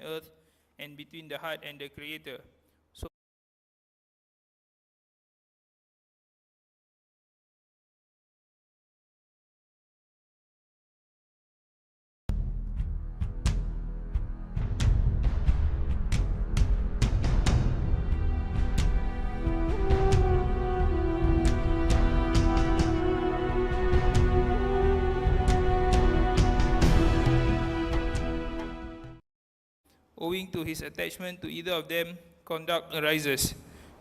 earth and between the heart and the Creator. So owing to his attachment to either of them, conduct arises.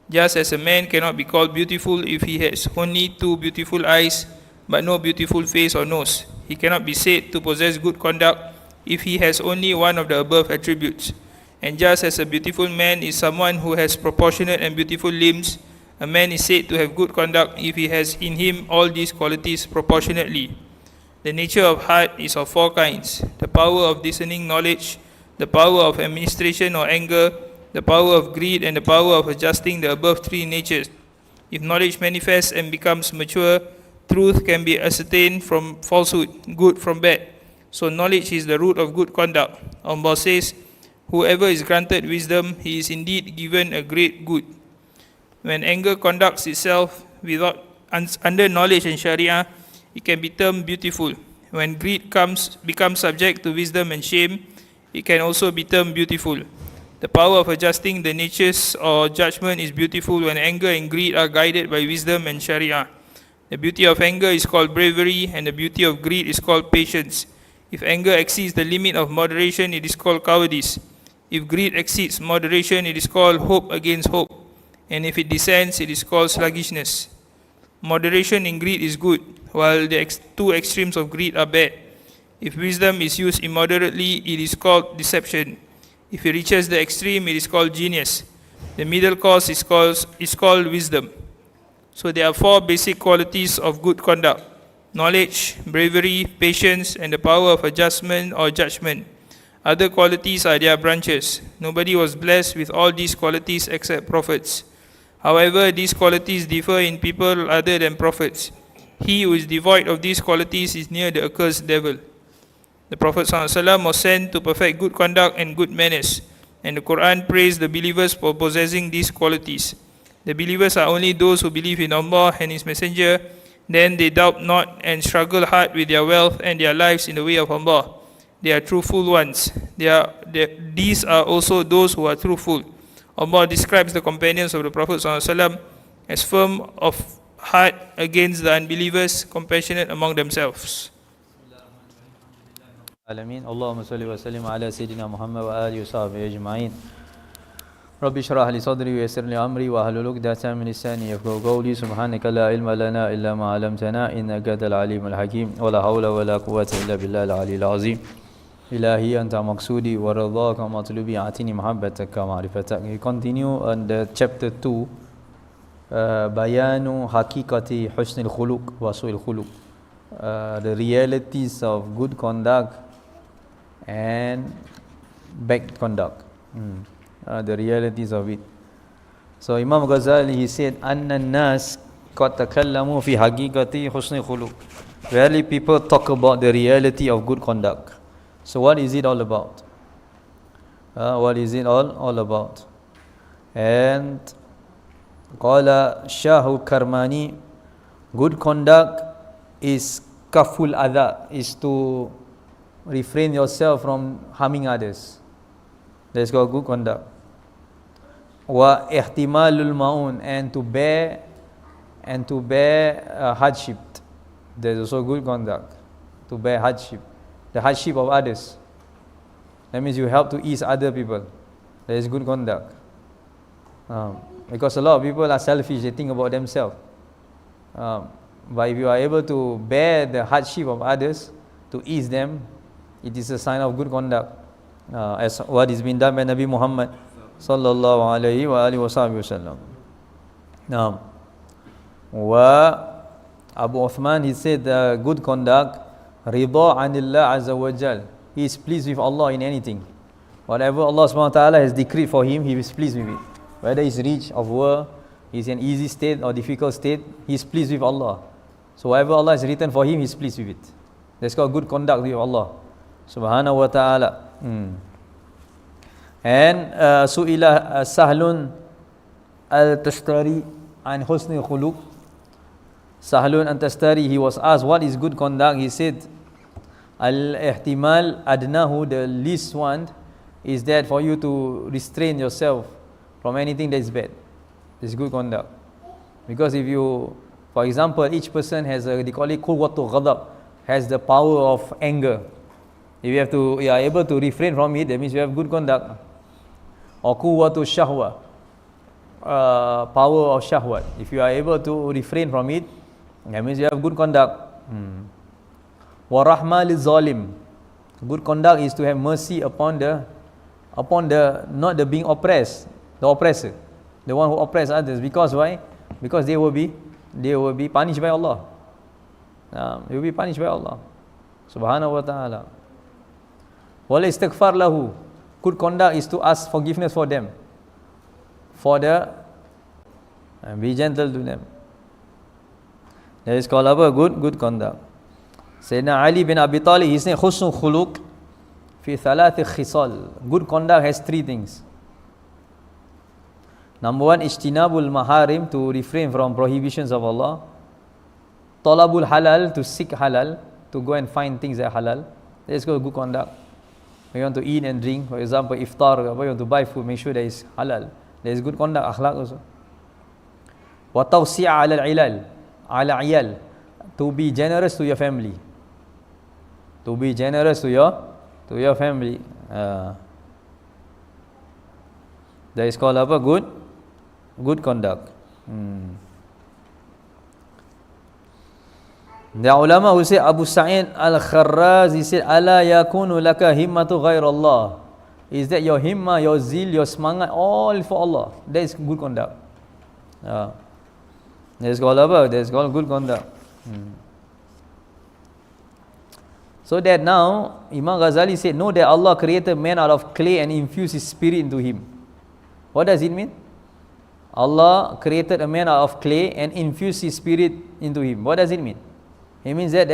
Just as a man cannot be called beautiful if he has only two beautiful eyes, but no beautiful face or nose, he cannot be said to possess good conduct if he has only one of the above attributes. And just as a beautiful man is someone who has proportionate and beautiful limbs, a man is said to have good conduct if he has in him all these qualities proportionately. The nature of heart is of four kinds: the power of discerning knowledge, the power of administration or anger, the power of greed, and the power of adjusting the above three natures. If knowledge manifests and becomes mature, truth can be ascertained from falsehood, good from bad. So knowledge is the root of good conduct. Allah says, whoever is granted wisdom, he is indeed given a great good. When anger conducts itself under knowledge and Sharia, it can be termed beautiful. When greed becomes subject to wisdom and shame, it can also be termed beautiful. The power of adjusting the natures or judgment is beautiful when anger and greed are guided by wisdom and Sharia. The beauty of anger is called bravery, and the beauty of greed is called patience. If anger exceeds the limit of moderation, it is called cowardice. If greed exceeds moderation, it is called hope against hope. And if it descends, it is called sluggishness. Moderation in greed is good, while the two extremes of greed are bad. If wisdom is used immoderately, it is called deception. If it reaches the extreme, it is called genius. The middle course is called wisdom. So there are four basic qualities of good conduct: knowledge, bravery, patience, and the power of adjustment or judgment. Other qualities are their branches. Nobody was blessed with all these qualities except prophets. However, these qualities differ in people other than prophets. He who is devoid of these qualities is near the accursed devil. The Prophet ﷺ was sent to perfect good conduct and good manners, and the Quran praised the believers for possessing these qualities. The believers are only those who believe in Allah and His Messenger, then they doubt not and struggle hard with their wealth and their lives in the way of Allah. They are truthful ones. These are also those who are truthful. Allah describes the companions of the Prophet ﷺ as firm of heart against the unbelievers, compassionate among themselves. Alamin. Allahumma salli wa sallim ala Sayyidina Muhammad wa alihi wa sahbihi ajma'in. Rabbi shrah li sadri wa yassir li amri wa hlul 'uqdatan min lisani yafqahu qawli. Subhanaka la ilma lana illa ma 'allamtana innaka antal alimul hakim. Wa la hawla wa la quwwata illa billahil aliyyil azim. Ilahi anta maqsudi wa ridhaka matlubi atini mahabbataka ma'rifatak. We continue on the chapter 2, bayanu haqiqati husnil khuluq wa su'il khuluq. The realities of good conduct and bad conduct, the realities of it. So Imam Ghazali, he said, Anna nas qad takallamu fi haqiqati husni khuluq. Rarely people talk about the reality of good conduct. So what is it all about? What is it all about? And qala Shahu Karmani, good conduct is kaful adha, is to refrain yourself from harming others. That's called good conduct. Wa ihtimalul ma'un, and to bear hardship. There's also good conduct, to bear hardship, the hardship of others. That means you help to ease other people. That is good conduct. Because a lot of people are selfish, they think about themselves. But if you are able to bear the hardship of others, to ease them, it is a sign of good conduct, as what is being done by Nabi Muhammad sallallahu alayhi wa alihi wa sallam. Now, Abu Uthman, he said, good conduct, rida anillah azza wa jal. He is pleased with Allah in anything. Whatever Allah subhanahu wa ta'ala has decreed for him, he is pleased with it. Whether he's rich or poor, he's in easy state or difficult state, he is pleased with Allah. So whatever Allah has written for him, he's pleased with it. That's called good conduct with Allah subhanahu wa ta'ala. And Su'ila Sahlun al-Tastari an Husni Khuluq. Sahlun al-Tastari, he was asked what is good conduct. He said, Al-ihtimal adnahu, the least one, is that for you to restrain yourself from anything that is bad. This is good conduct. Because if you, for example, each person has a, they call it quwwatu ghadab, has the power of anger. If you are able to refrain from it, that means you have good conduct. Or quwwatu shahwa, power of shahwat. If you are able to refrain from it, that means you have good conduct. Wa rahma lil zalim. Good conduct is to have mercy upon the not the being oppressed, the oppressor, the one who oppress others. Because why? Because they will be punished by Allah. They will be punished by Allah subhanahu wa ta'ala. Wal istighfar lahu. Good conduct is to ask forgiveness for them, and be gentle to them. That is called good conduct. Sayyidina Ali bin Abi Talib, he said, Husnul khuluq fi thalath khisal. Good conduct has three things. Number one, ijtinabul maharim, to refrain from prohibitions of Allah. Talabul halal, to seek halal, to go and find things that are halal. That is called good conduct. When you want to eat and drink, for example, iftar, when you want to buy food, make sure that is halal. That is good conduct, akhlaq also. Wa tawsi'a ala iyal, to be generous to your family. To be generous to your family. That is called apa? Good conduct. The ulama who say, Abu Sa'id al-Kharraz, he said, Ala yakunu laka himmatu ghairallah. Is that your himma, your zeal, your semangat, all for Allah. That is good conduct. That is called apa? That is called good conduct. So that now, Imam Ghazali said, know that Allah created man out of clay and infused his spirit into him. What does it mean? Allah created a man out of clay and infused his spirit into him. What does it mean? It means that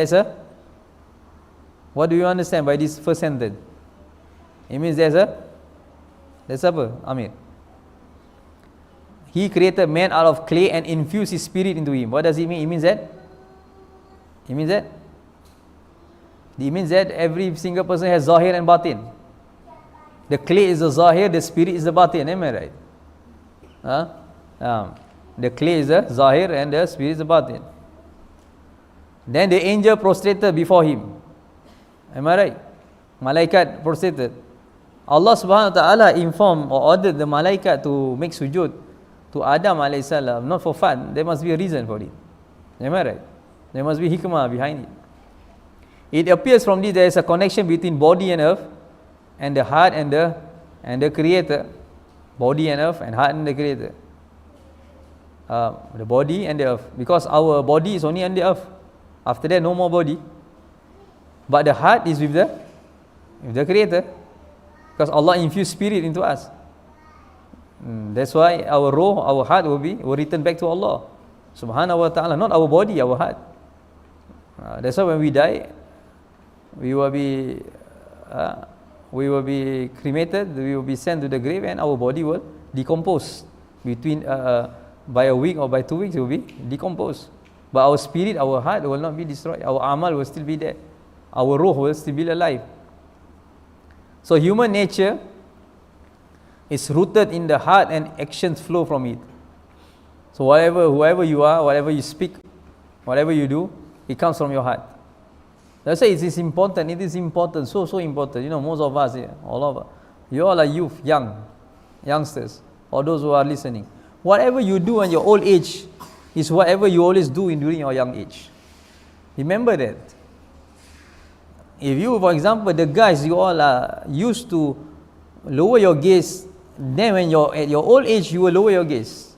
what do you understand by this first sentence? It means that's apa, Amir? He created man out of clay and infused his spirit into him. What does it mean? It means that every single person has zahir and batin. The clay is the zahir, the spirit is the batin. Am I right? The clay is the zahir and the spirit is the batin. Then the angel prostrated before him. Am I right? Malaikat prostrated. Allah subhanahu wa ta'ala informed or ordered the malaikat to make sujood to Adam alayhi salam, not for fun. There must be a reason for it. Am I right? There must be hikmah behind it. It appears from this there is a connection between body and earth, and the heart and the creator. Body and earth, and heart and the creator. The body and the earth. Because our body is only on the earth. After that, no more body. But the heart is with the creator. Because Allah infused spirit into us. That's why our ruh, our heart will return back to Allah subhanahu wa ta'ala, not our body, our heart. That's why when we die, we will be cremated, we will be sent to the grave, and our body will decompose. By a week or by 2 weeks, it will be decomposed. But our spirit, our heart will not be destroyed. Our amal will still be there. Our ruh will still be alive. So human nature is rooted in the heart, and actions flow from it. So whoever you are, whatever you speak, whatever you do, it comes from your heart. That's why it is important. It is important, so important. Most of us here, all of us, you all are youth, youngsters, or those who are listening. Whatever you do in your old age is whatever you always do during your young age. Remember that. If you, for example, the guys, you all are used to lower your gaze, then when you're at your old age, you will lower your gaze.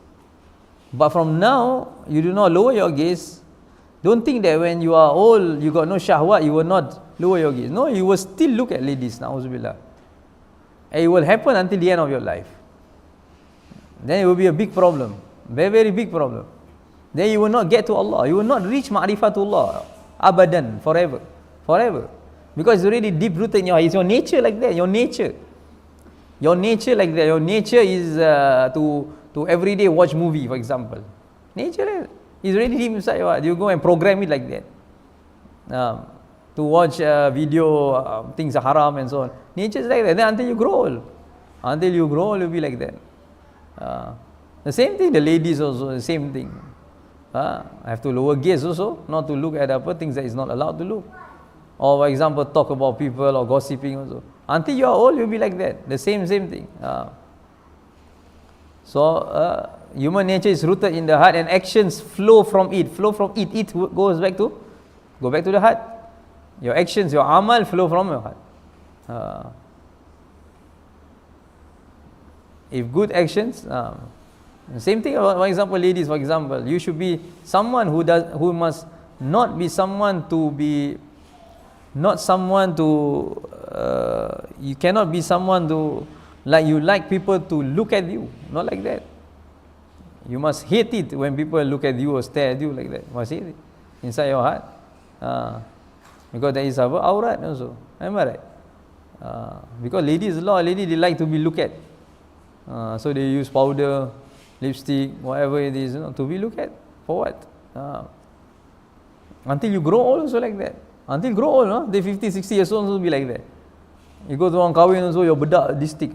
But from now, you do not lower your gaze. Don't think that when you are old, you got no shahwat, you will not lower your gaze. No, you will still look at ladies, na'uzubillah. And it will happen until the end of your life. Then it will be a big problem. Very, very big problem. Then you will not get to Allah. You will not reach ma'rifatullah. Abadan, forever. Because it's already deep rooted in your heart. It's your nature like that, your nature. Your nature like that. Your nature is to everyday watch movie, for example. Nature is already deep inside your heart. You go and program it like that. To watch video, things are haram and so on. Nature is like that. Then until you grow old. Until you grow old, you'll be like that. The same thing, the ladies also, the same thing. I have to lower gaze also, not to look at things that is not allowed to look. Or for example, talk about people or gossiping also. Until you are old, you'll be like that. The same thing. So human nature is rooted in the heart, and actions flow from it. It goes back to the heart. Your actions, your amal flow from your heart. If good actions, same thing. For example, ladies. For example, you should be someone who must not be someone to be, not someone to. You cannot be someone to you like people to look at you. Not like that. You must hate it when people look at you or stare at you like that. You must hate it inside your heart. Because there is aurat also. Am I right? Because ladies, a lot of ladies, they like to be looked at. So they use powder, lipstick, whatever it is, to be looked at. For what? Until you grow old also like that. Until you grow old, no? They 50, 60 years old also be like that. You go to orang kahwin also, your bedak lipstick.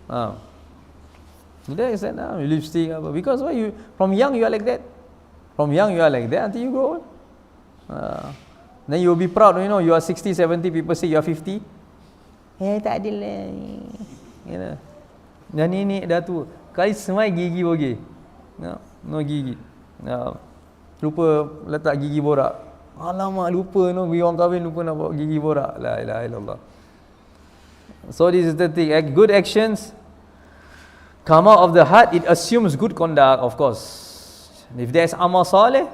That is that, lipstick. Because why from young you are like that. From young you are like that until you grow old. Then you will be proud, you are 60, 70, people say you are 50. Tak ada lah. Dah nenek dah tu. Kali semai gigi bagi. No gigi. Lupa letak gigi borak. Alamak, lupa pergi orang kahwin lupa nak bawa gigi borak. La ilaha illallah. So this is the thing. Good actions come out of the heart. It assumes good conduct, of course. If there's amal saleh,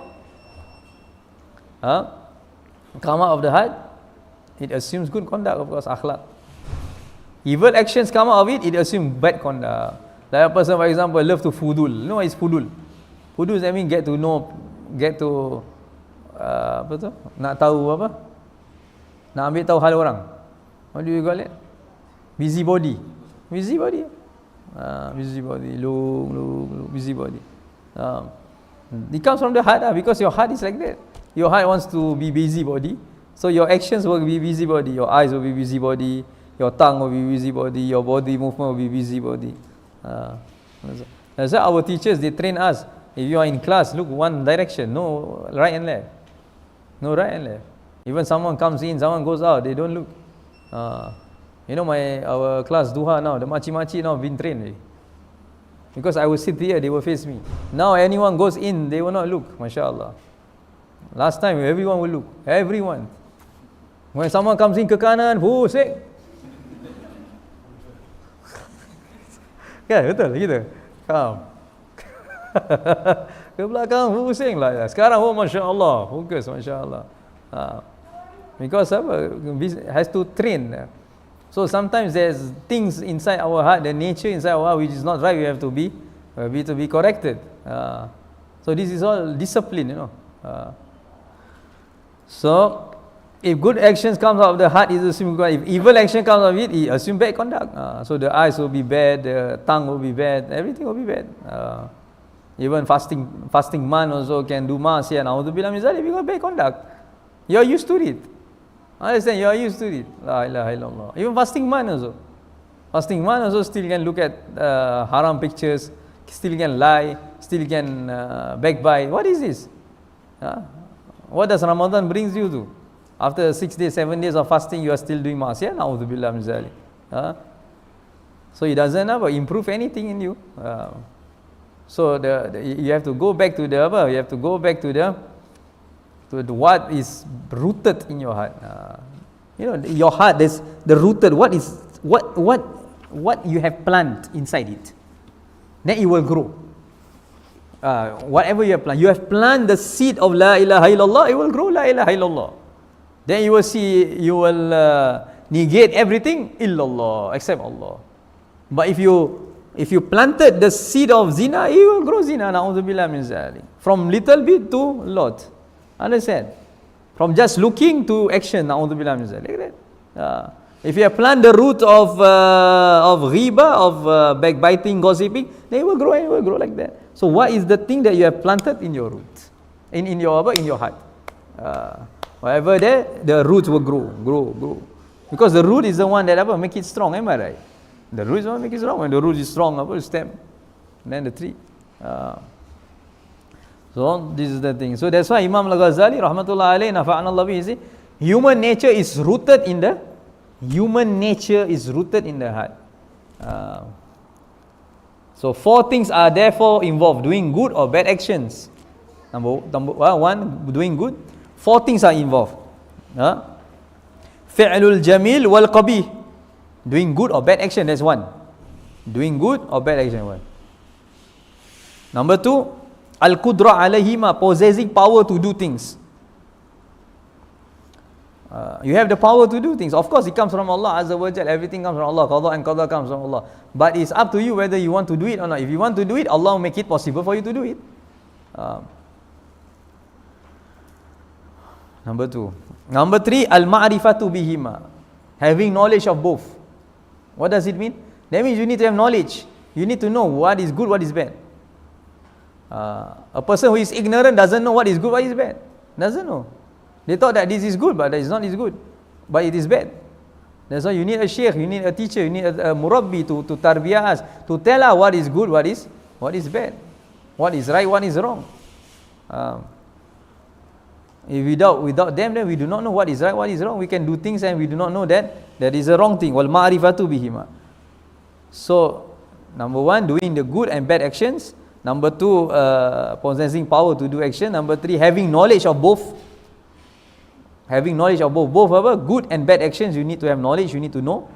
come out of the heart, it assumes good conduct, of course, akhlaq. Evil actions come out of it, it assumes bad conduct. Like a person, for example, love to fudul. You know what is fudul? Fudul, I mean get to nak tahu apa? Nak ambil tahu hal orang. What do you call it? Busybody. Busybody. Busybody. Look, busybody. It comes from the heart, because your heart is like that. Your heart wants to be busybody, so your actions will be busybody. Your eyes will be busybody. Your tongue will be busybody. Your body movement will be busybody. That's why our teachers, they train us. If you are in class, look one direction, no right and left. No right and left. Even someone comes in, someone goes out, they don't look. Our class duha now, the machi now been trained already. Because I will sit here, they will face me. Now anyone goes in, they will not look. MashaAllah. Last time everyone will look. Everyone. When someone comes in ke kanan, pusing. Kan, betul gitu. Ke belakang pusing lah. Sekarang masya-Allah, fokus masya-Allah. Because has to train. So sometimes there's things inside our heart, the nature inside our heart which is not right, we have to be corrected. So this is all discipline, So if good actions comes out of the heart, it assumes good. If evil action comes out of it, assume bad conduct. So the eyes will be bad, the tongue will be bad, everything will be bad. Even fasting man also can do ma'asiyah. Na'udzubillah min zalik, because bad conduct. You are used to it. Understand? You are used to it. La ilaha illallah. Even fasting man also still can look at haram pictures, still can lie, still can backbite. What is this? What does Ramadan brings you to? After 6 days, 7 days of fasting, you are still doing ma'asiyah. Na'udzubillah min zalik. So it doesn't improve anything in you. So you have to go back to what is rooted in your heart. Your heart is the rooted. What you have planted inside it, then it will grow. Whatever you have planted the seed of La ilaha illallah, it will grow La ilaha illallah. Then you will see, you will negate everything illallah, except Allah. But if you planted the seed of zina, it will grow zina. Na'udzubillah min zalik. From little bit to lot. Understand? From just looking to action. Na'udzubillah min zalik. Like that. If you have planted the root of ghiba, of backbiting, gossiping, then it will grow like that. So what is the thing that you have planted in your root, in your heart? Whatever there, the roots will grow. Because the root is the one that make it strong, am I right? The root is the one make it strong. When the root is strong, the stem, and then the tree. So this is the thing. So that's why Imam Al-Ghazali, rahmatullah alayhi, nafa'anallah bihi, say, human nature is rooted in the heart. So 4 things are therefore involved: doing good or bad actions. Number one, doing good. 4 things are involved. Fi'lul jamil wal qabih. Doing good or bad action, that's one. Doing good or bad action, one. Number 2, al-qudra alayhima, possessing power to do things. You have the power to do things. Of course, it comes from Allah Azza wa Jal. Everything comes from Allah. Qadha and qadha comes from Allah. But it's up to you whether you want to do it or not. If you want to do it, Allah will make it possible for you to do it. Number 2. Number 3, al-ma'rifatu bihima, having knowledge of both. What does it mean? That means you need to have knowledge. You need to know what is good, what is bad. A person who is ignorant doesn't know what is good, what is bad. Doesn't know. They thought that this is good, but that is not is good, but it is bad. That's why you need a sheikh, you need a teacher, you need a murabbi to tarbiyah us, to tell us what is good, what is bad, what is right, what is wrong. If without them, then we do not know what is right, what is wrong. We can do things and we do not know that is a wrong thing. Wal ma'rifatu bihima. So, number 1, doing the good and bad actions. Number 2, possessing power to do action. Number 3, having knowledge of both. Having knowledge of both good and bad actions, you need to have knowledge, you need to know.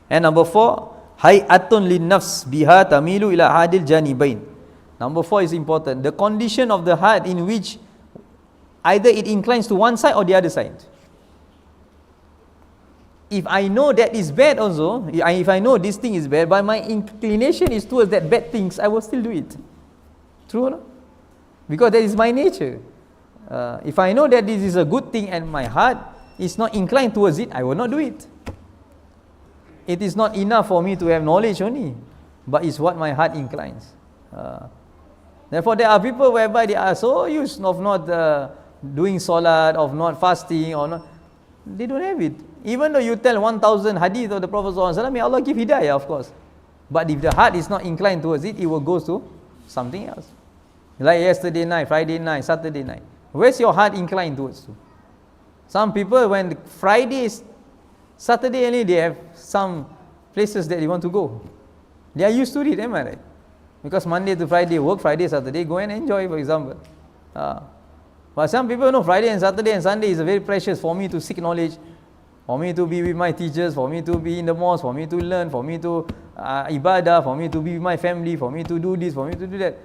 And number 4, hay'atun lin nafs biha tamilu ila adil janibain. Number 4 is important. The condition of the heart in which either it inclines to one side or the other side. If I know that is bad also, if I know this thing is bad, but my inclination is towards that bad things, I will still do it. True or not? Because that is my nature. If I know that this is a good thing and my heart is not inclined towards it, I will not do it. It is not enough for me to have knowledge only, but it's what my heart inclines. Therefore, there are people whereby they are so used of not doing salat, of not fasting, or not, they don't have it. Even though you tell 1,000 hadith of the Prophet ﷺ, may Allah give hidayah, of course. But if the heart is not inclined towards it, it will go to something else. Like yesterday night, Friday night, Saturday night. Where's your heart inclined towards to? Some people, when Friday is Saturday only, they have some places that they want to go. They are used to it, am I right? Because Monday to Friday work, Friday, Saturday go and enjoy, for example. But some people know Friday and Saturday and Sunday is very precious for me to seek knowledge, for me to be with my teachers, for me to be in the mosque, for me to learn, for me to ibadah, for me to be with my family, for me to do this, for me to do that.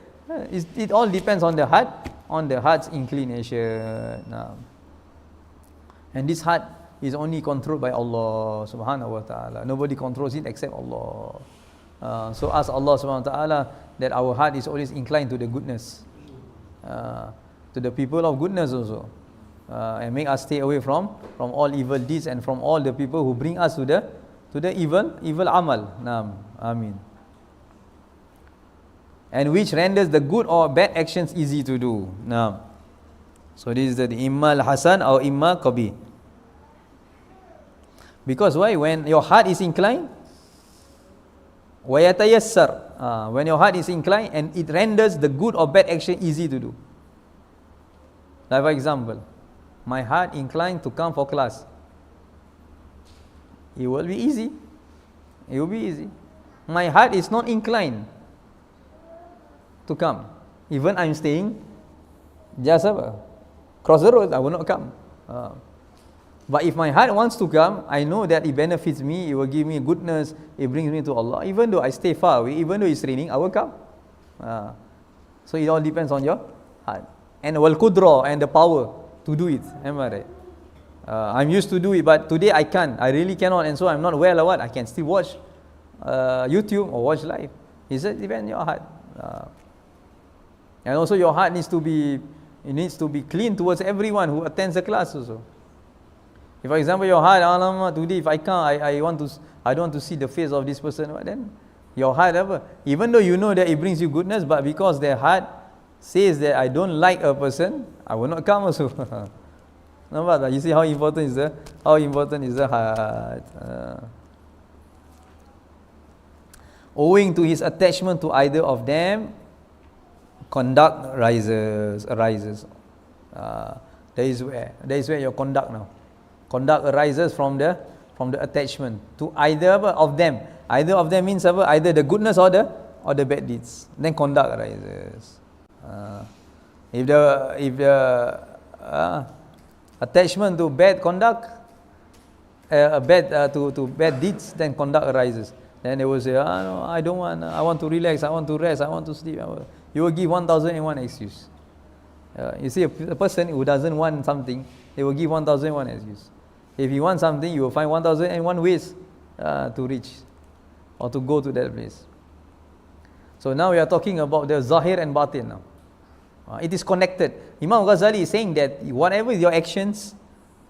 It all depends on the heart, on the heart's inclination. And this heart is only controlled by Allah subhanahu wa ta'ala. Nobody controls it except Allah. So ask Allah subhanahu wa ta'ala that our heart is always inclined to the goodness, to the people of goodness also, and make us stay away from all evil deeds and from all the people who bring us to the evil amal. Ameen. And which renders the good or bad actions easy to do. So this is the imma al-hasan or imma qabih. Because why? When your heart is inclined, وَيَتَيَسَّرْ, when your heart is inclined and it renders the good or bad action easy to do. Like for example, my heart inclined to come for class. It will be easy. It will be easy. My heart is not inclined to come. Even I'm staying just cross the road, I will not come. But if my heart wants to come, I know that it benefits me, it will give me goodness, it brings me to Allah. Even though I stay far away, even though it's raining, I will come. So it all depends on your heart. And wal qudra, and the power to do it. Am I right? I'm used to do it, but today I can't. I really cannot, and so I'm not well or what. I can still watch YouTube or watch live. It depends on your heart. And also your heart needs to be clean towards everyone who attends the class also. If, for example, your heart, alamak, today if I can't, I don't want to see the face of this person, then your heart, even though you know that it brings you goodness, but because their heart says that I don't like a person, I will not come also. Nampak tak? You see how important is the heart. Owing to his attachment to either of them, conduct arises. That is where your conduct now. Conduct arises from the attachment to either of them. Either of them means either the goodness or the bad deeds. Then conduct arises. If the attachment to bad conduct, to bad deeds, then conduct arises. Then they will say, no, I don't want. I want to relax. I want to rest. I want to sleep. You will give 1,001 excuse. You see, a person who doesn't want something, they will give 1,001 excuse. If you want something, you will find 1,001 ways to reach or to go to that place. So now we are talking about the Zahir and Batin now. It is connected. Imam Ghazali is saying that whatever your actions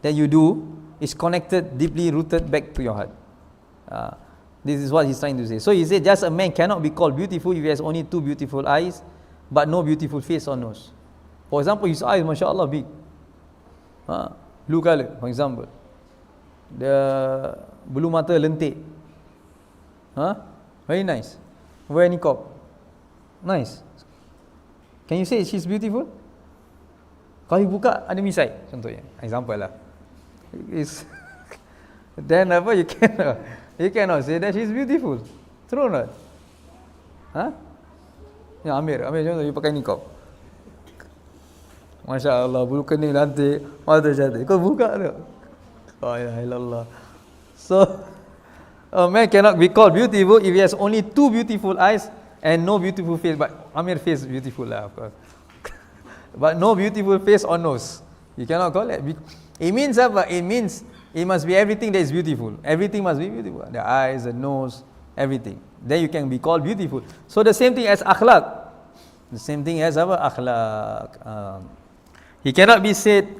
that you do is connected, deeply rooted back to your heart. This is what he's trying to say. So he said, just a man cannot be called beautiful if he has only 2 beautiful eyes, but no beautiful face or nose. For example, his eyes, mashallah, big. Blue color, for example. The bulu mata lentik. Very nice. Wear niqab. Nice. Can you say she's beautiful? Kalau you buka, ada misai, contohnya. Example lah. Then you cannot say that she's beautiful. True or not? Ya, Amir contoh, you pakai niqab. Masya Allah, bulu kening nanti, mata cantik. Kau buka tu. La ilaha illallah. So, a man cannot be called beautiful if he has only 2 beautiful eyes and no beautiful face. But Amir face beautiful lah, of course. But no beautiful face or nose. You cannot call it. It means apa? It means it must be everything that is beautiful. Everything must be beautiful. The eyes, the nose, everything. Then you can be called beautiful. So the same thing as akhlaq. The same thing as apa? Akhlaq. He cannot be said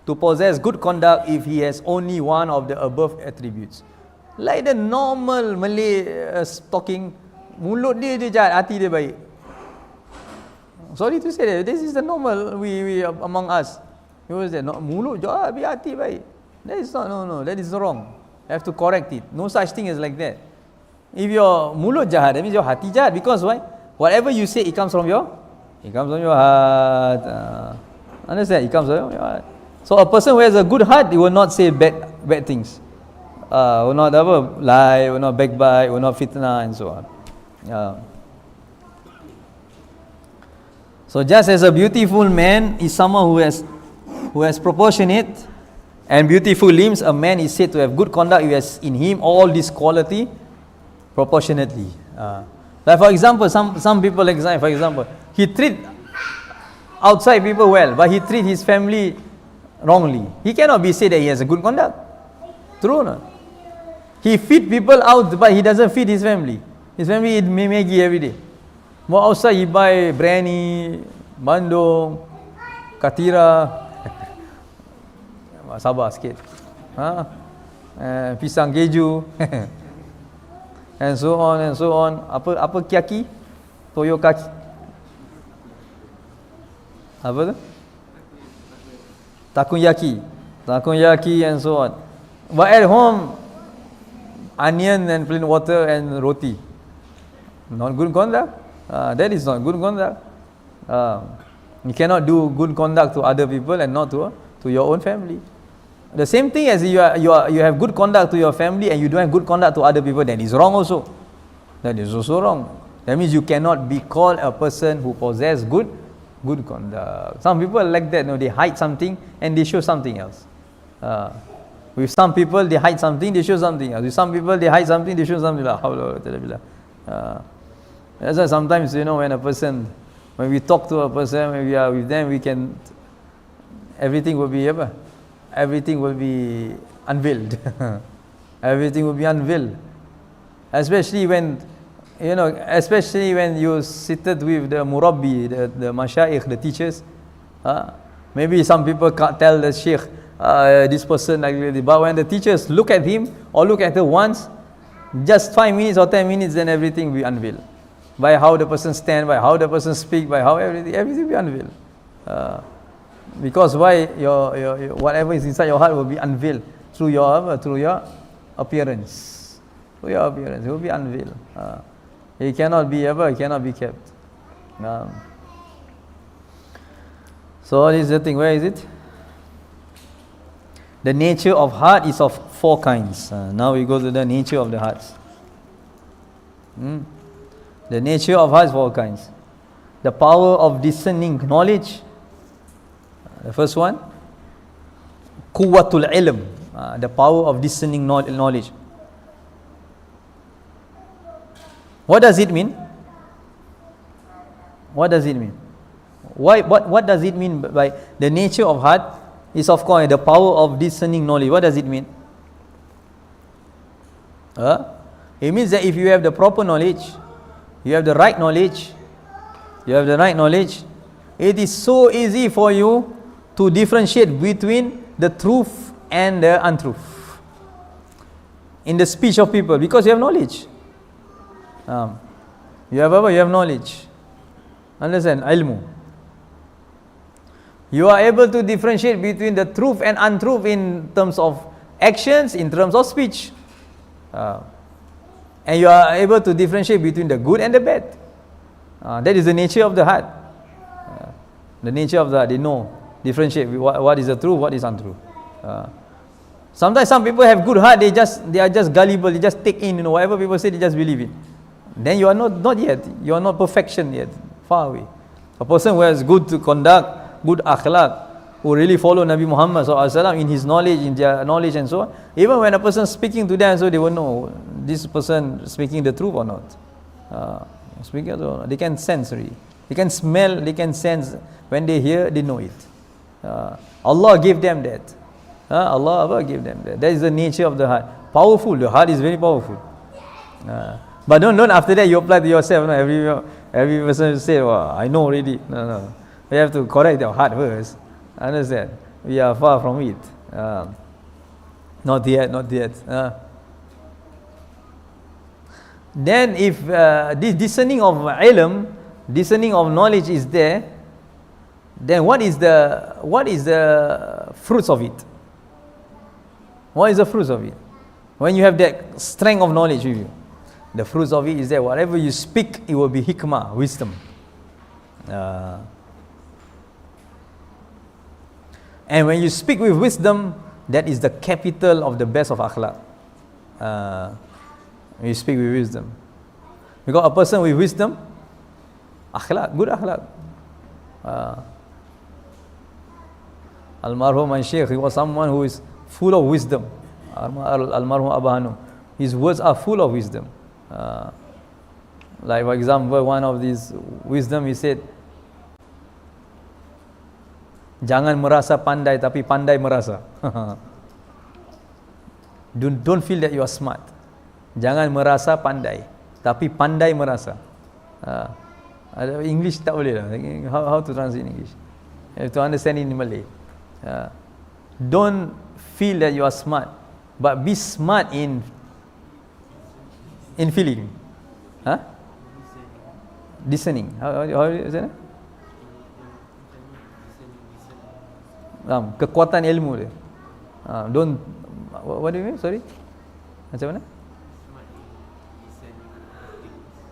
to possess good conduct if he has only one of the above attributes. Like the normal Malay talking, mulut dia jahat, hati dia baik. Sorry to say that, this is the normal we among us. You was that mulut jahat, hati baik. That is not, no, that is wrong. You have to correct it. No such thing as like that. If your mulut jahat, that means your hati jahat. Because why? Whatever you say, it comes from your heart. Understand? It comes from your heart. So a person who has a good heart, he will not say bad things. Will not lie, will not backbite, will not fitna, and so on. So just as a beautiful man is someone who has proportionate and beautiful limbs, a man is said to have good conduct who has in him all this quality proportionately. Like for example, some people, for example, he treat outside people well, but he treat his family wrongly. He cannot be said that he has a good conduct. True or not? He feed people out, but he doesn't feed his family. His family eat Maggi every day. But outside he buy biryani, bandung, katira. Sabar sikit. Pisang keju. And so on. Apa kiaki? Toyokaki. Apa tu? Takoyaki and so on. But at home, onion and plain water and roti. Not good conduct. That is not good conduct. You cannot do good conduct to other people and not to your own family. The same thing as you have good conduct to your family and you don't have good conduct to other people, that is wrong also. That is also wrong. That means you cannot be called a person who possesses good conduct. Some people like that, they hide something and they show something else. With some people they hide something, they show something else. With some people they hide something, they show something else. That's why sometimes, when we talk to a person, when we are with them, everything will be unveiled. Everything will be unveiled. Especially when you seated with the murabbi, the mashayikh, the teachers. Maybe some people can't tell the sheikh, this person like this. But when the teachers look at him or look at her once, just 5 minutes or 10 minutes, then everything will be unveiled. By how the person stand, by how the person speak, by how everything will be unveiled. Because why your whatever is inside your heart will be unveiled through your appearance. Through your appearance, it will be unveiled. It cannot be kept. So this is the thing. Where is it? The nature of heart is of 4 kinds. Now we go to the nature of the hearts. The nature of heart is 4 kinds. The power of discerning knowledge. The first one, quwwatul ilm, the power of discerning knowledge. What does it mean? What does it mean? What does it mean by the nature of heart is of course the power of discerning knowledge? What does it mean? It means that if you have the proper knowledge, you have the right knowledge, it is so easy for you to differentiate between the truth and the untruth in the speech of people, because you have knowledge. You have knowledge. Understand? Ilmu. You are able to differentiate between the truth and untruth in terms of actions, in terms of speech. And you are able to differentiate between the good and the bad. That is the nature of the heart. The nature of the heart, they know, differentiate what is the truth, what is untrue. Sometimes some people have good heart, they are just gullible, they just take in, whatever people say, they just believe it. Then you are not yet, you are not perfection yet, far away. A person who has good conduct, good akhlaq, who really follow Nabi Muhammad SAW in his knowledge, in their knowledge and so on, even when a person is speaking to them, so they will know this person speaking the truth or not. They can sense really. They can smell, they can sense. When they hear, they know it. Allah gave them that. Allah gave them that. That is the nature of the heart. Powerful. The heart is very powerful. But don't after that you apply to yourself. No? Every person say, well, I know already. No. We have to correct your heart first. Understand? We are far from it. Not yet. Then if this discerning of ilm, discerning of knowledge is there, then what is the fruits of it? What is the fruits of it? When you have that strength of knowledge with you, the fruits of it is that whatever you speak, it will be hikmah, wisdom. And when you speak with wisdom, that is the capital of the best of akhlaq. You speak with wisdom. Because a person with wisdom, akhlaq, good akhlaq. Al-Marhum and Shaykh, he was someone who is full of wisdom. Al-Marhum Abahanu. His words are full of wisdom. Like for example, one of these wisdom, he said, jangan merasa pandai tapi pandai merasa. Don't feel that you are smart. Jangan merasa pandai tapi pandai merasa. English tak boleh lah. How to translate in English? You have to understand in Malay. Don't feel that you are smart, but be smart in feeling. Discerning. How is that? Kekuatan ilmu dia. Don't. What do you mean? Sorry. Macam mana?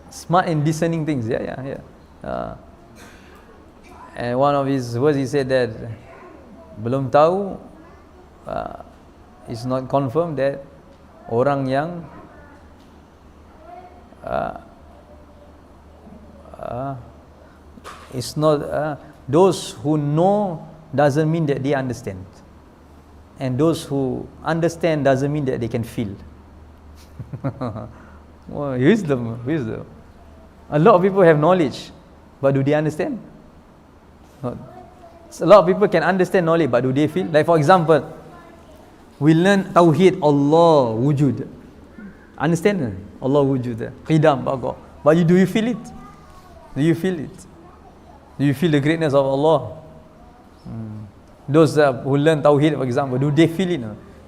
Smart in discerning things. Yeah. And one of his words, he said that belum tahu, it's not confirmed that orang yang it's not those who know doesn't mean that they understand, and those who understand doesn't mean that they can feel. Wisdom. A lot of people have knowledge, but do they understand? Not. A lot of people can understand knowledge, but do they feel? Like for example, we learn Tauhid, Allah wujud. Understand? Allah wujud. Qidam, bago. But do you feel it? Do you feel the greatness of Allah? Those who learn Tawheed, for example, do they feel it?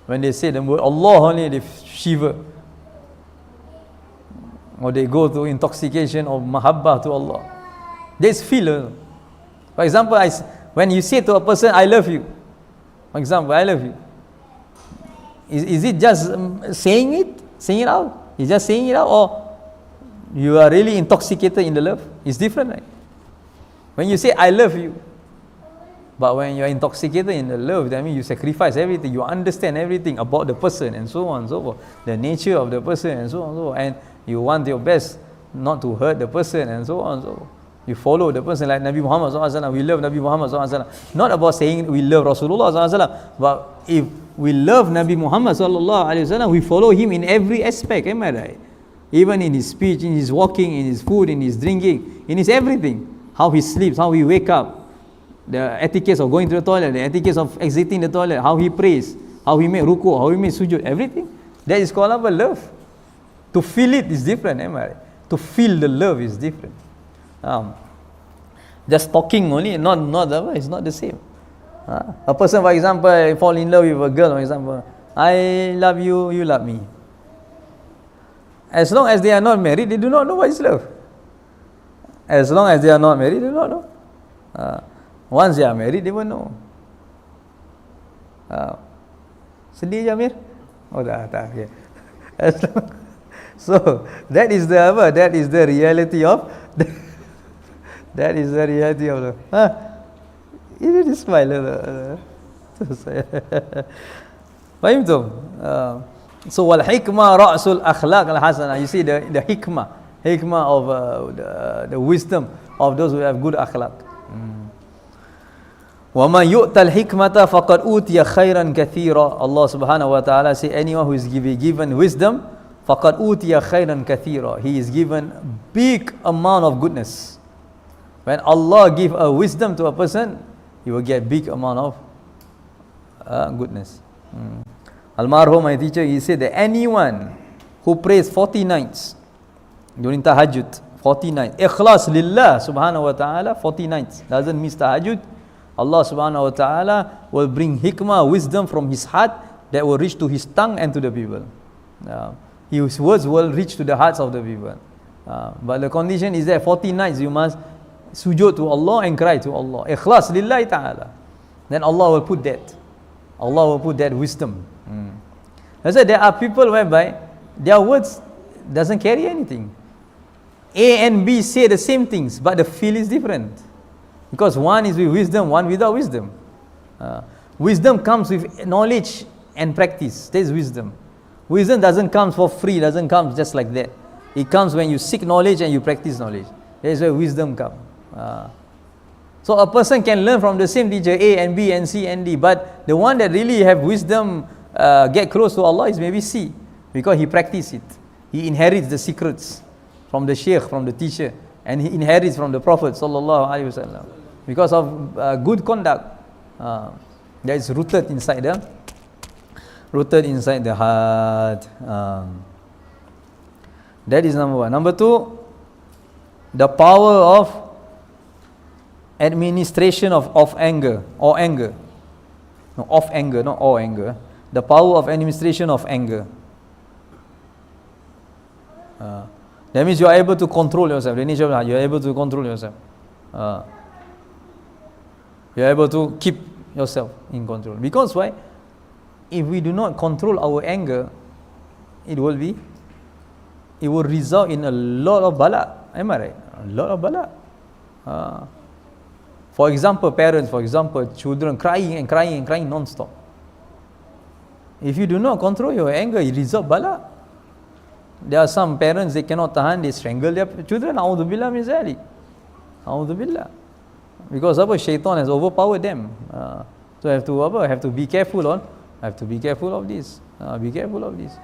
When they say the word Allah only, they shiver. Or they go to intoxication of mahabbah to Allah. There's feel. For example, when you say to a person, I love you. For example, I love you. Is it just saying it out? Is just saying it out, or you are really intoxicated in the love? It's different, right? When you say I love you, but when you are intoxicated in the love, that means you sacrifice everything, you understand everything about the person, and so on and so forth, the nature of the person, and so on and so forth, and you want your best not to hurt the person, and so on and so forth. You follow the person like Nabi Muhammad SAW. We love Nabi Muhammad SAW. Not about saying we love Rasulullah SAW, but if we love Nabi Muhammad SAW, we follow him in every aspect. Am I right? Even in his speech, in his walking, in his food, in his drinking, in his everything. How he sleeps, how he wake up, the etiquette of going to the toilet, the etiquette of exiting the toilet, how he prays, how he make ruku, how he make sujud, everything. That is called our love. To feel it is different. Am I right? To feel the love is different. Just talking only, it's not the same. A person, for example, fall in love with a girl, for example, I love you, you love me. As long as they are not married, they do not know what is love. As long as they are not married, they do not know. Once they are married, they will know. Sedih je Amir? Oh tak, okay. So that is the reality of that is the reality of the you just smile. Fahim tu? So wal hikmah ra'sul akhlaq al hasana. You see the hikmah of the wisdom of those who have good akhlaq. Wa man yu'tal hikmata faqad utiya khairan kathira. Allah subhanahu wa ta'ala say anyone who is given wisdom, faqad utiya khairan kathira. He is given big amount of goodness. When Allah give a wisdom to a person, he will get big amount of goodness. Almarhum, my teacher, he said that anyone who prays 40 nights during tahajjud, 40 nights, ikhlas lillah subhanahu wa ta'ala, 40 nights, doesn't miss tahajjud, Allah subhanahu wa ta'ala will bring hikmah, wisdom from his heart that will reach to his tongue and to the people. His words will reach to the hearts of the people. But the condition is that 40 nights you must sujud to Allah and cry to Allah. Ikhlas lillahi ta'ala. Then Allah will put that. Allah will put that wisdom. That's why there are people whereby their words doesn't carry anything. A and B say the same things, but the feel is different. Because one is with wisdom, one without wisdom. Wisdom comes with knowledge and practice. That is wisdom. Wisdom doesn't come for free, doesn't come just like that. It comes when you seek knowledge and you practice knowledge. That is where wisdom comes. So a person can learn from the same teacher A and B and C and D, but the one that really have wisdom, get close to Allah is maybe C, because he practice it. He inherits the secrets from the sheikh, from the teacher, and he inherits from the Prophet sallallahu alaihi wasallam because of good conduct that is rooted inside the heart. That is number one. Number two, the power of administration of anger or anger. No, of anger, not all anger. The power of administration of anger. That means you are able to control yourself. You are able to control yourself. You are able to keep yourself in control. Because why? If we do not control our anger, it will result in a lot of bala. Am I right? A lot of bala. For example, parents, children crying non-stop. If you do not control your anger, it results bala. There are some parents, they cannot tahan, they strangle their children. A'udhu min zalik. A'udhu billah. Because shaitan has overpowered them. So have to be careful of this. Be careful of this.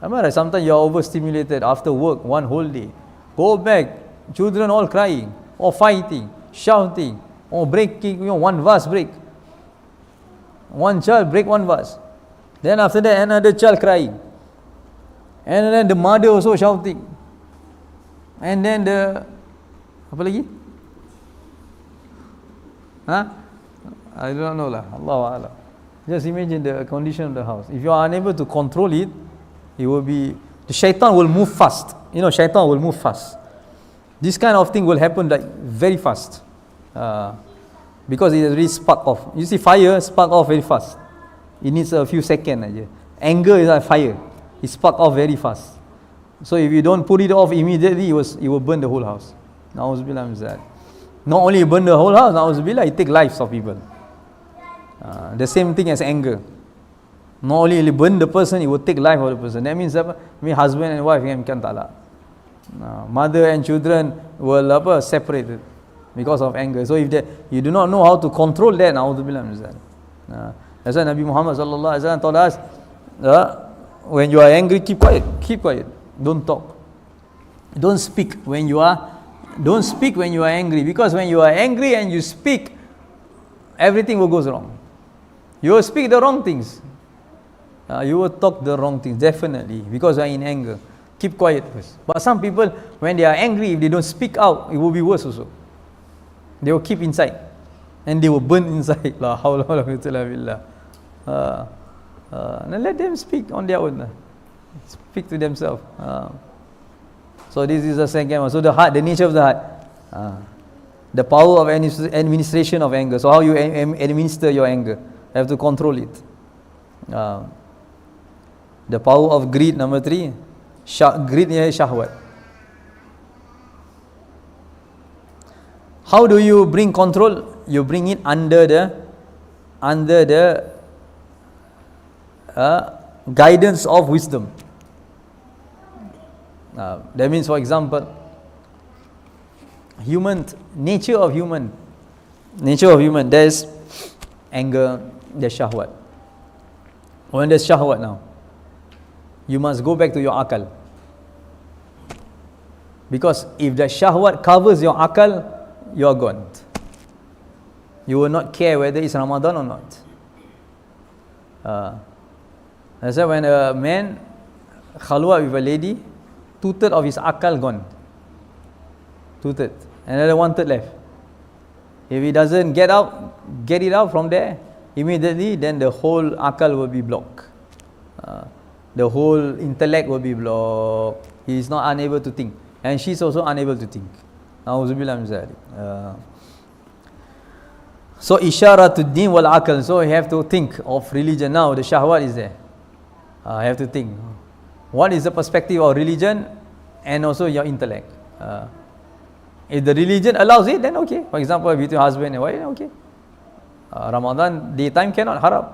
Am I right? Sometimes you are overstimulated after work, one whole day. Go back, children all crying, or fighting, shouting, or breaking, one vase break. One child break one vase. Then after that, another child crying. And then the mother also shouting. And then the apa lagi? I do not know lah. Allahu A'lam. Just imagine the condition of the house. If you are unable to control it, it will be, the shaitan will move fast. You know, shaitan will move fast. This kind of thing will happen like very fast. Because it really spark off. You see fire spark off very fast. It needs a few seconds. Anger is like fire. It spark off very fast. So if you don't put it off immediately, it will burn the whole house. Na'uzubillah min zalik. Not only burn the whole house, na'uzubillah, it take lives of people. The same thing as anger. Not only it will burn the person, it will take life of the person. That means husband and wife can talak. Mother and children will separated because of anger. So if you do not know how to control that, na'uzubillah min zalik. That's why Nabi Muhammad sallallahu alaihi wasallam told us, when you are angry, keep quiet. Keep quiet. Don't talk. Don't speak when you are angry, because when you are angry and you speak, everything will go wrong. You will speak the wrong things. You will talk the wrong things, definitely, because you are in anger. Keep quiet first. But some people, when they are angry, if they don't speak out, it will be worse also. They will keep inside, and they will burn inside. La hawla wa la quwwata illa billah. Then let them speak on their own. Speak to themselves. So this is the second one. So the heart, the nature of the heart, the power of administration of anger. So how you administer your anger, you have to control it. The power of greed, number 3. Greed is shahwat. How do you bring control? You bring it under the guidance of wisdom. That means, for example, nature of human, there's anger, there's shahwat. When there's shahwat now, you must go back to your akal. Because if the shahwat covers your akal, you are gone. You will not care whether it's Ramadan or not. That's why when a man khalwa with a lady, 2/3 of his akal gone. 2/3. Another 1/3 left. If he doesn't get it out from there immediately, then the whole akal will be blocked. The whole intellect will be blocked. He is not unable to think. And she is also unable to think. Na'uzubillah min zalik. So al-Dīn wal-aql. So you have to think of religion. Now the shahwat is there. You have to think. What is the perspective of religion and also your intellect? If the religion allows it, then okay. For example, between husband and wife, okay. Ramadan daytime cannot, haram.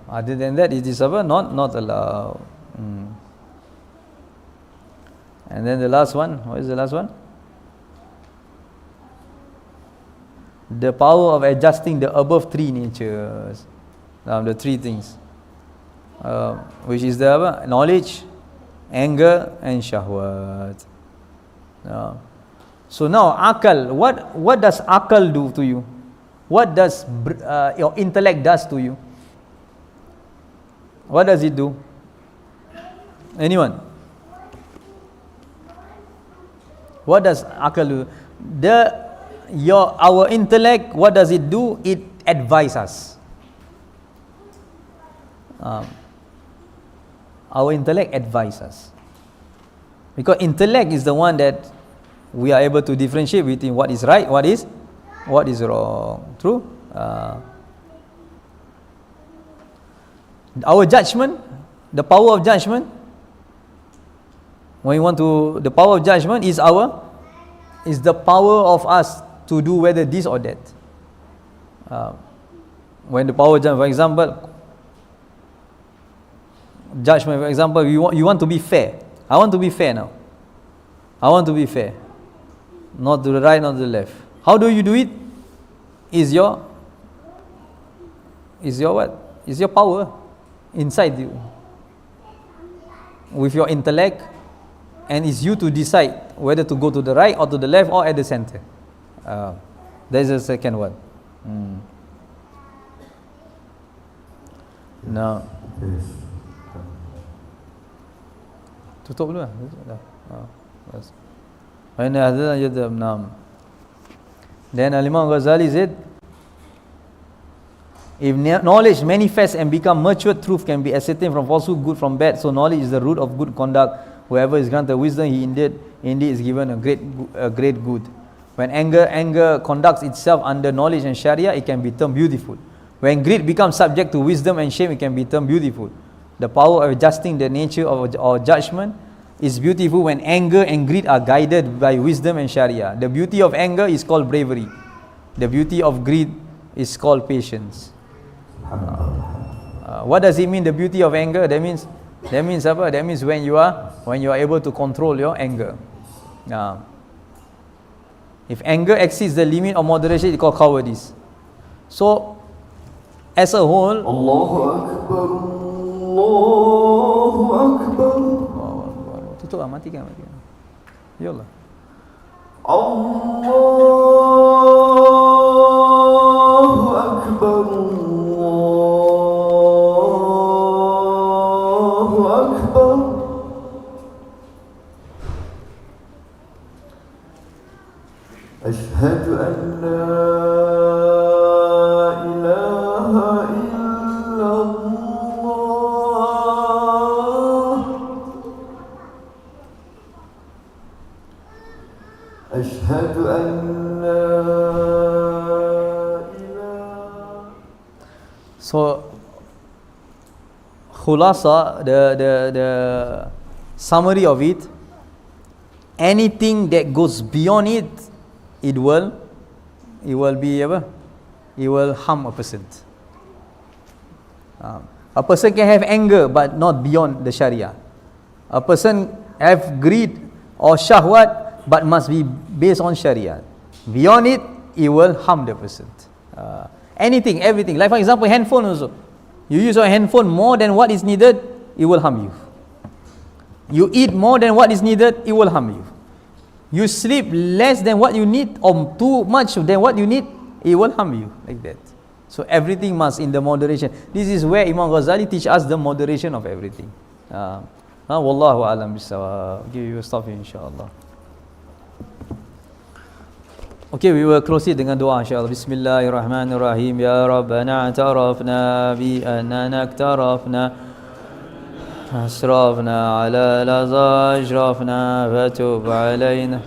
Other than that, it is not allowed. And then the last one, what is the last one? The power of adjusting the above 3 natures, the 3 things, which is the knowledge, anger, and shahwat. So now akal, what does akal do to you? What does your intellect does to you? What does it do? Anyone? What does akal do? Our intellect, what does it do? It advises us. Our intellect advises us. Because intellect is the one that we are able to differentiate between what is right, what is wrong. True? Our judgment, the power of judgment, the power of judgment is the power of us to do whether this or that. When the power of judgment, for example, you want to be fair. I want to be fair now. I want to be fair. Not to the right, not to the left. How do you do it? Is your what? Is your power inside you. With your intellect, and it's you to decide whether to go to the right or to the left or at the center. That is the second one. Now, tutup dulu lah. Then Al-Imam Ghazali said, If knowledge manifests and become matured, truth can be ascertained from falsehood, good from bad. So knowledge is the root of good conduct. Whoever is granted wisdom, he indeed is given a great good. When anger conducts itself under knowledge and Sharia, it can be termed beautiful. When greed becomes subject to wisdom and shame, it can be termed beautiful. The power of adjusting the nature of our judgment is beautiful when anger and greed are guided by wisdom and Sharia. The beauty of anger is called bravery. The beauty of greed is called patience. What does it mean, the beauty of anger? That means apa? That means when you are able to control your anger. If anger exceeds the limit of moderation, it's called cowardice. So as a whole, Allahu Akbar, Allahu Akbar. Tutup lah, matikan. Ya Allah. Allahu Akbar, Allahu Akbar. Ashhadu an la ilaha illallah. Ashhadu an la ilaha. So khulasa, the summary of it, anything that goes beyond it, it will be apa? It will harm a person. A person can have anger but not beyond the Sharia. A person have greed or shahwat but must be based on Sharia. Beyond it, it will harm the person. Anything, everything. Like for example, handphone also. You use your handphone more than what is needed, it will harm you. You eat more than what is needed, it will harm you. You sleep less than what you need or too much than what you need, it will harm you, like that. So everything must in the moderation. This is where Imam Ghazali teach us the moderation of everything. Wallahu alam bisawab. Give you a stop here, insyaAllah. Okay, we will close it dengan doa insyaAllah. Bismillahirrahmanirrahim. Ya Rabbana atarafna bi annana aktarafna أسرافنا على لظى أجرافنا فتب علينا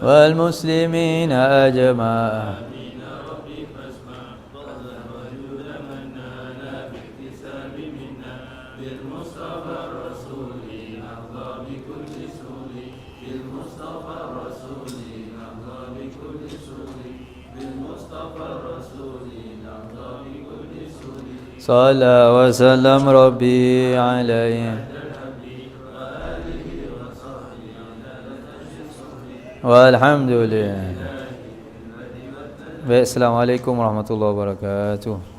والمسلمين أجمعين. صلى وسلم ربي عليه والحمد لله. Baik, Assalamualaikum warahmatullahi wabarakatuh.